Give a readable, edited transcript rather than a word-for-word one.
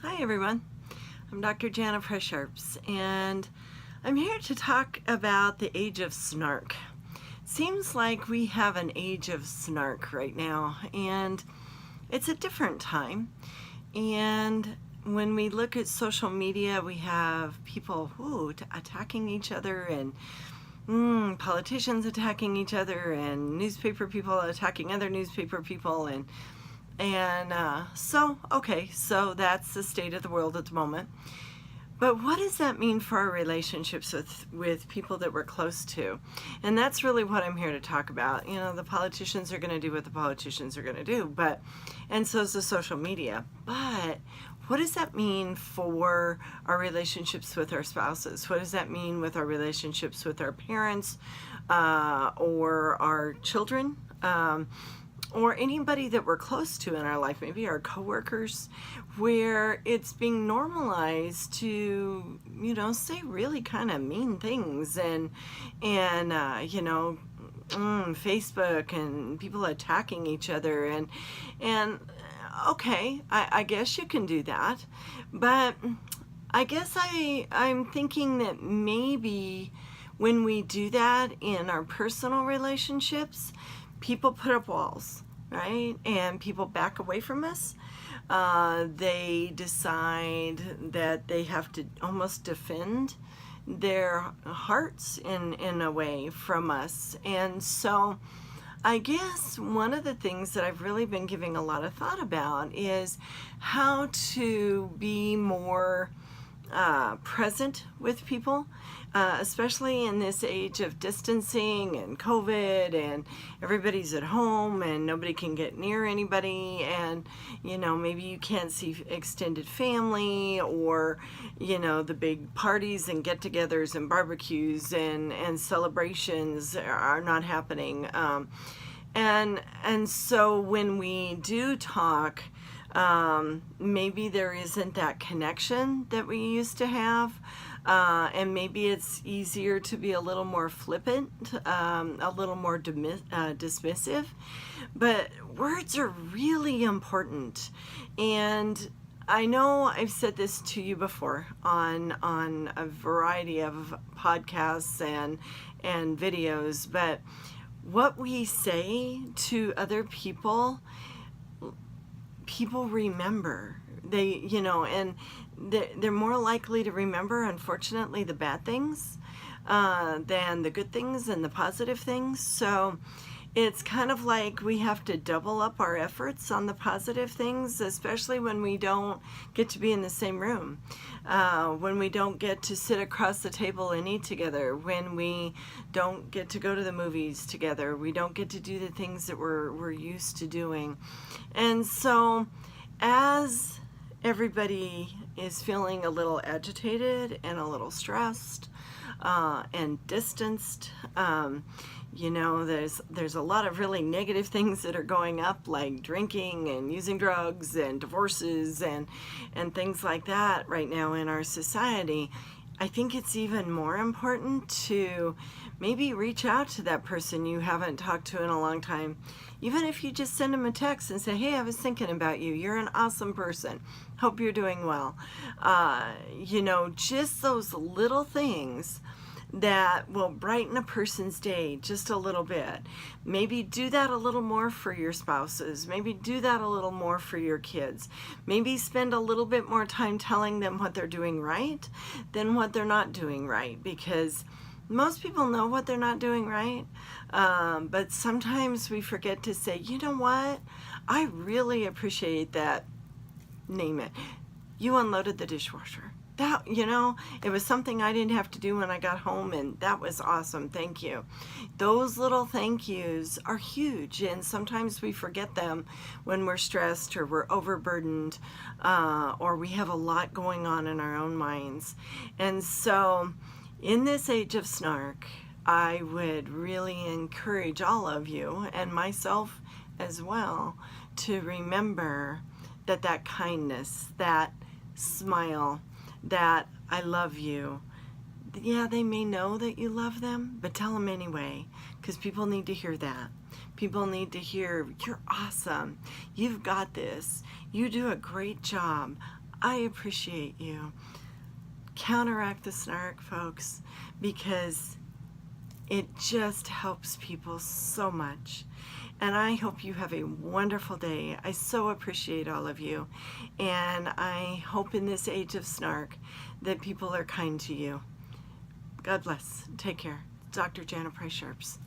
Hi everyone, I'm Dr. Jana Presharps, and I'm here to talk about the Age of Snark. Seems like we have an Age of Snark right now, and it's a different time. And when we look at social media, we have people attacking each other, and politicians attacking each other, and newspaper people attacking other newspaper people, so that's the state of the world at the moment. But what does that mean for our relationships with people that we're close to? And that's really what I'm here to talk about. You know, the politicians are going to do what the politicians are going to do, and so is the social media. But what does that mean for our relationships with our spouses? What does that mean with our relationships with our parents or our children? Or anybody that we're close to in our life, maybe our coworkers, where it's being normalized to, say really kind of mean things, and Facebook and people attacking each other, and okay, I guess you can do that, but I guess I'm thinking that maybe when we do that in our personal relationships, people put up walls, right? And people back away from us. They decide that they have to almost defend their hearts in a way from us. And so I guess one of the things that I've really been giving a lot of thought about is how to be more present with people, especially in this age of distancing and COVID, and everybody's at home and nobody can get near anybody, and maybe you can't see extended family, or the big parties and get-togethers and barbecues and celebrations are not happening, and so when we do talk, maybe there isn't that connection that we used to have, and maybe it's easier to be a little more flippant, a little more dismissive, but words are really important. And I know I've said this to you before on a variety of podcasts and videos, but what we say to other people remember. And they're more likely to remember, unfortunately, the bad things than the good things and the positive things. So it's kind of like we have to double up our efforts on the positive things, especially when we don't get to be in the same room, when we don't get to sit across the table and eat together, when we don't get to go to the movies together, we don't get to do the things that we're used to doing. And so as everybody is feeling a little agitated and a little stressed and distanced, there's a lot of really negative things that are going up, like drinking and using drugs and divorces and things like that right now in our society. I think it's even more important to maybe reach out to that person you haven't talked to in a long time. Even if you just send them a text and say, hey, I was thinking about you. You're an awesome person. Hope you're doing well. Just those little things that will brighten a person's day just a little bit. Maybe do that a little more for your spouses. Maybe do that a little more for your kids. Maybe spend a little bit more time telling them what they're doing right than what they're not doing right, because most people know what they're not doing right, but sometimes we forget to say, you know what, I really appreciate that, name it, you unloaded the dishwasher. That, it was something I didn't have to do when I got home, and that was awesome, thank you. Those little thank yous are huge, and sometimes we forget them when we're stressed or we're overburdened, or we have a lot going on in our own minds. And so in this age of snark, I would really encourage all of you, and myself as well, to remember that kindness, that smile, that I love you. Yeah, they may know that you love them, but tell them anyway, because people need to hear that. People need to hear, you're awesome, you've got this, you do a great job, I appreciate you. Counteract the snark, folks, because it just helps people so much. And I hope you have a wonderful day. I so appreciate all of you. And I hope in this age of snark that people are kind to you. God bless. Take care. Dr. Jana Price Sharps.